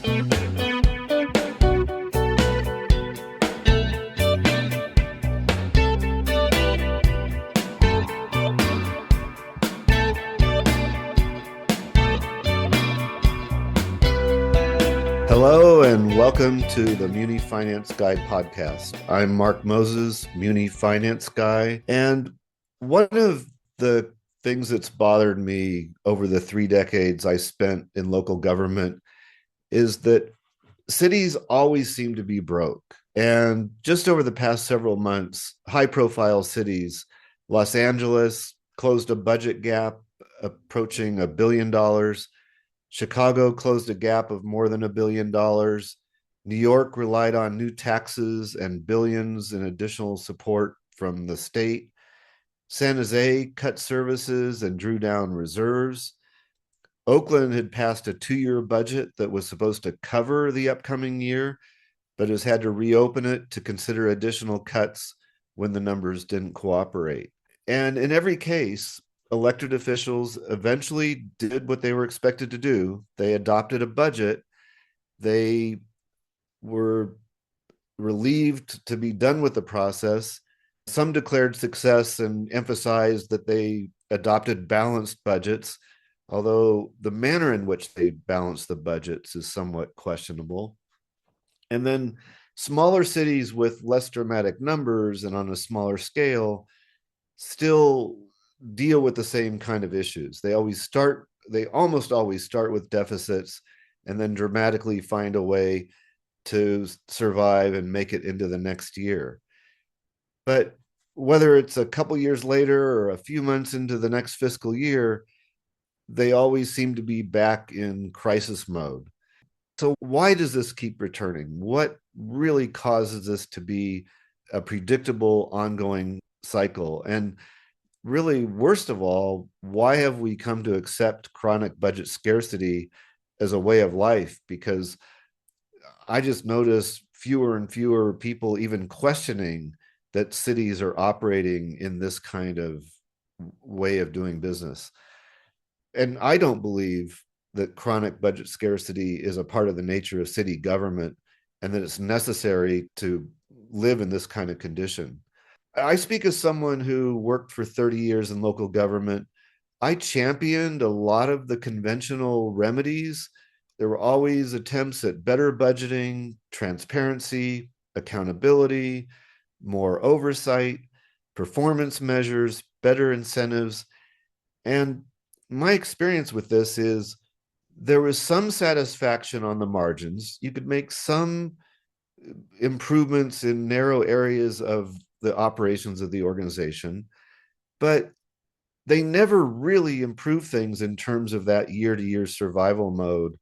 Hello and welcome to the Muni Finance Guy podcast. I'm Mark Moses, Muni Finance Guy, and one of the things that's bothered me over the 3 decades I spent in local government is that cities always seem to be broke. And just over the past several months, high-profile cities, Los Angeles closed a budget gap approaching $1 billion. Chicago closed a gap of more than $1 billion. New York relied on new taxes and billions in additional support from the state. San Jose cut services and drew down reserves. Oakland had passed a 2-year budget that was supposed to cover the upcoming year, but has had to reopen it to consider additional cuts when the numbers didn't cooperate. And in every case, elected officials eventually did what they were expected to do. They adopted a budget. They were relieved to be done with the process. Some declared success and emphasized that they adopted balanced budgets, although the manner in which they balanced the budgets is somewhat questionable. And then smaller cities with less dramatic numbers and on a smaller scale still deal with the same kind of issues. They almost always start with deficits and then dramatically find a way to survive and make it into the next year. But whether it's a couple years later or a few months into the next fiscal year, they always seem to be back in crisis mode. So why does this keep returning? What really causes this to be a predictable, ongoing cycle? And really, worst of all, why have we come to accept chronic budget scarcity as a way of life? Because I just notice fewer and fewer people even questioning that cities are operating in this kind of way of doing business. And I don't believe that chronic budget scarcity is a part of the nature of city government and that it's necessary to live in this kind of condition. I speak as someone who worked for 30 years in local government. I championed a lot of the conventional remedies. There were always attempts at better budgeting, transparency, accountability, more oversight, performance measures, better incentives. And my experience with this is there was some satisfaction on the margins. You could make some improvements in narrow areas of the operations of the organization, but they never really improved things in terms of that year-to-year survival mode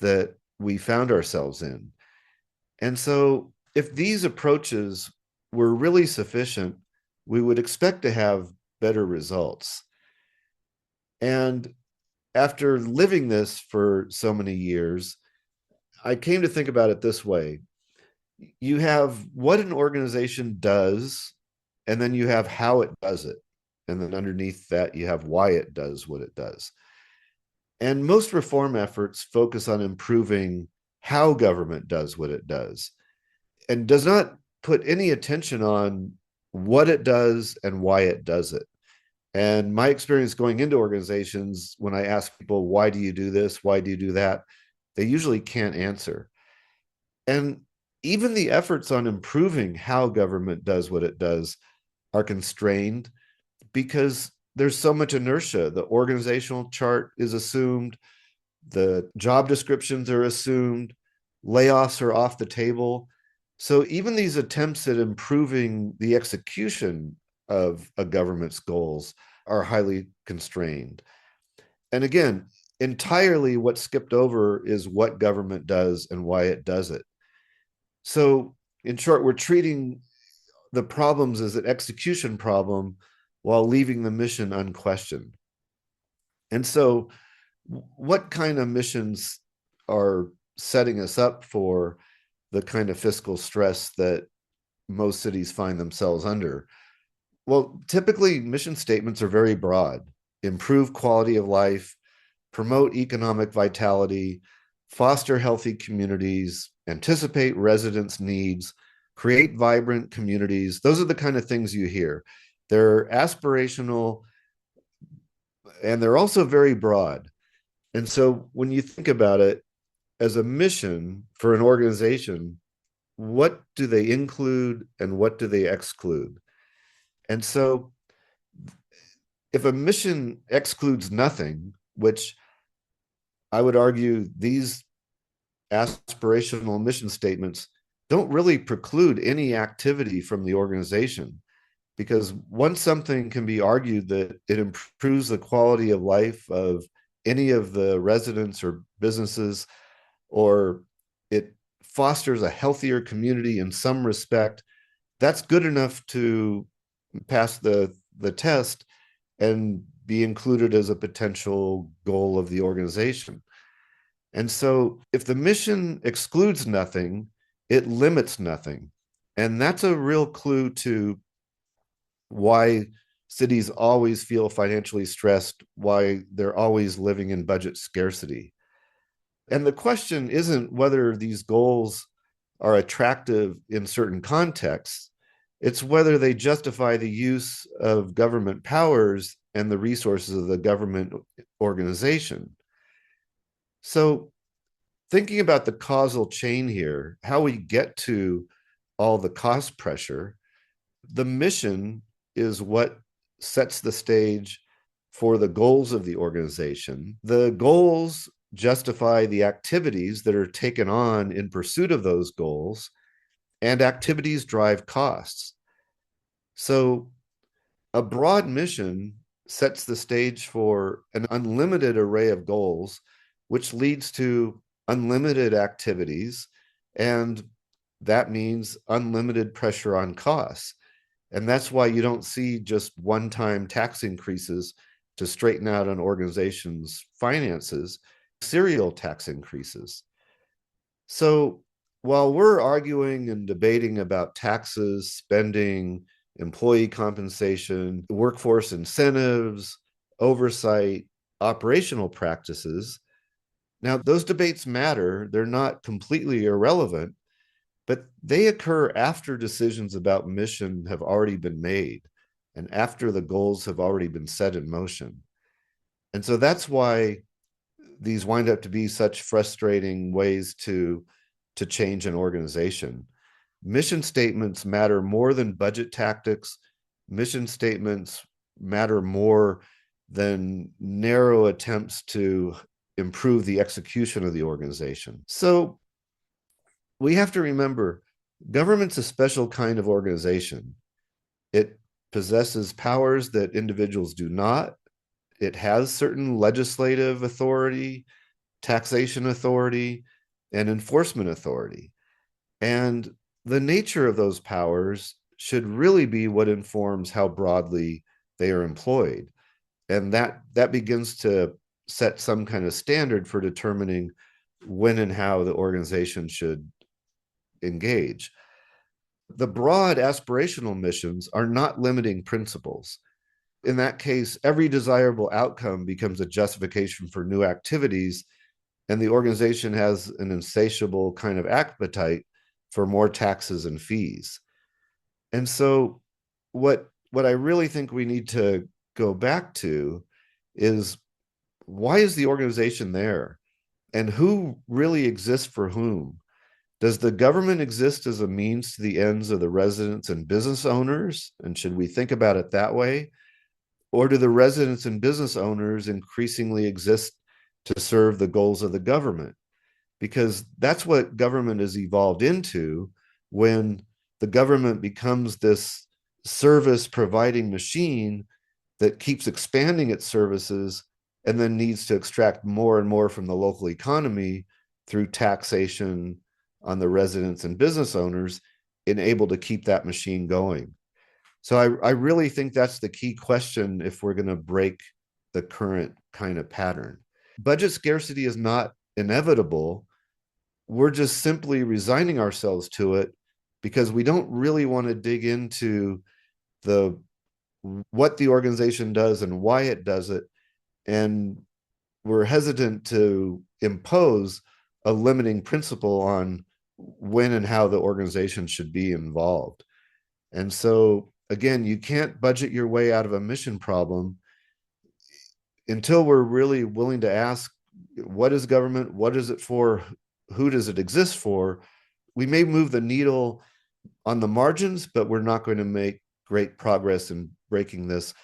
that we found ourselves in. And so if these approaches were really sufficient, we would expect to have better results. And after living this for so many years, I came to think about it this way. You have what an organization does, and then you have how it does it. And then underneath that, you have why it does what it does. And most reform efforts focus on improving how government does what it does and does not put any attention on what it does and why it does it. And my experience going into organizations, when I ask people, why do you do this? Why do you do that? They usually can't answer. And even the efforts on improving how government does what it does are constrained because there's so much inertia. The organizational chart is assumed, the job descriptions are assumed, layoffs are off the table. So even these attempts at improving the execution of a government's goals are highly constrained. And again, entirely what's skipped over is what government does and why it does it. So in short, we're treating the problems as an execution problem while leaving the mission unquestioned. And so what kind of missions are setting us up for the kind of fiscal stress that most cities find themselves under? Well, typically mission statements are very broad: improve quality of life, promote economic vitality, foster healthy communities, anticipate residents' needs, create vibrant communities. Those are the kind of things you hear. They're aspirational and they're also very broad. And so when you think about it as a mission for an organization, what do they include and what do they exclude? And so if a mission excludes nothing, which I would argue these aspirational mission statements don't really preclude any activity from the organization, because once something can be argued that it improves the quality of life of any of the residents or businesses, or it fosters a healthier community in some respect, that's good enough to pass the test and be included as a potential goal of the organization. And so if the mission excludes nothing, it limits nothing. And that's a real clue to why cities always feel financially stressed, why they're always living in budget scarcity. And the question isn't whether these goals are attractive in certain contexts, it's whether they justify the use of government powers and the resources of the government organization. So, thinking about the causal chain here, how we get to all the cost pressure, the mission is what sets the stage for the goals of the organization. The goals justify the activities that are taken on in pursuit of those goals, and activities drive costs. So, a broad mission sets the stage for an unlimited array of goals, which leads to unlimited activities. And that means unlimited pressure on costs. And that's why you don't see just one-time tax increases to straighten out an organization's finances, serial tax increases. So while we're arguing and debating about taxes, spending, employee compensation, workforce incentives, oversight, operational practices, now those debates matter. They're not completely irrelevant, but they occur after decisions about mission have already been made and after the goals have already been set in motion. And so that's why these wind up to be such frustrating ways to change an organization. Mission statements matter more than budget tactics. Mission statements matter more than narrow attempts to improve the execution of the organization. So we have to remember government's a special kind of organization. It possesses powers that individuals do not. It has certain legislative authority, taxation authority, and enforcement authority. And the nature of those powers should really be what informs how broadly they are employed. And that begins to set some kind of standard for determining when and how the organization should engage. The broad aspirational missions are not limiting principles. In that case, every desirable outcome becomes a justification for new activities, and the organization has an insatiable kind of appetite for more taxes and fees. And so what I really think we need to go back to is, why is the organization there? And who really exists for whom? Does the government exist as a means to the ends of the residents and business owners? And should we think about it that way? Or do the residents and business owners increasingly exist to serve the goals of the government? Because that's what government has evolved into when the government becomes this service providing machine that keeps expanding its services and then needs to extract more and more from the local economy through taxation on the residents and business owners, and able to keep that machine going. So I really think that's the key question if we're going to break the current kind of pattern. Budget scarcity is not inevitable. We're just simply resigning ourselves to it because we don't really want to dig into the what the organization does and why it does it, and we're hesitant to impose a limiting principle on when and how the organization should be involved. And so, again, you can't budget your way out of a mission problem until we're really willing to ask, what is government? What is it for? Who does it exist for? We may move the needle on the margins, but we're not going to make great progress in breaking this.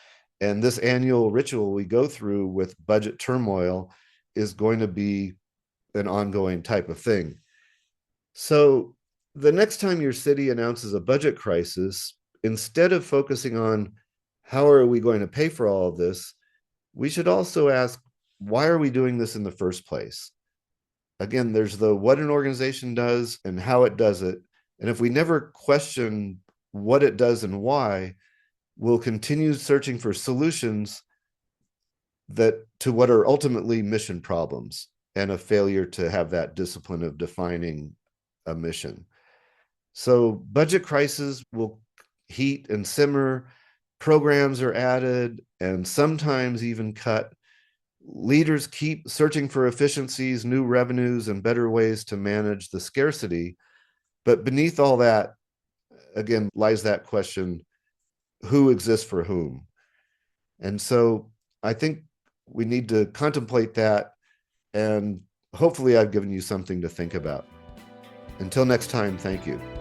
And this annual ritual we go through with budget turmoil is going to be an ongoing type of thing. So the next time your city announces a budget crisis, instead of focusing on how are we going to pay for all of this, we should also ask, why are we doing this in the first place? Again, there's the what an organization does and how it does it. And if we never question what it does and why, we'll continue searching for solutions that to what are ultimately mission problems and a failure to have that discipline of defining a mission. So budget crises will heat and simmer, programs are added and sometimes even cut. Leaders keep searching for efficiencies, new revenues, and better ways to manage the scarcity. But beneath all that, again, lies that question, who exists for whom? And so I think we need to contemplate that. And hopefully I've given you something to think about. Until next time, thank you.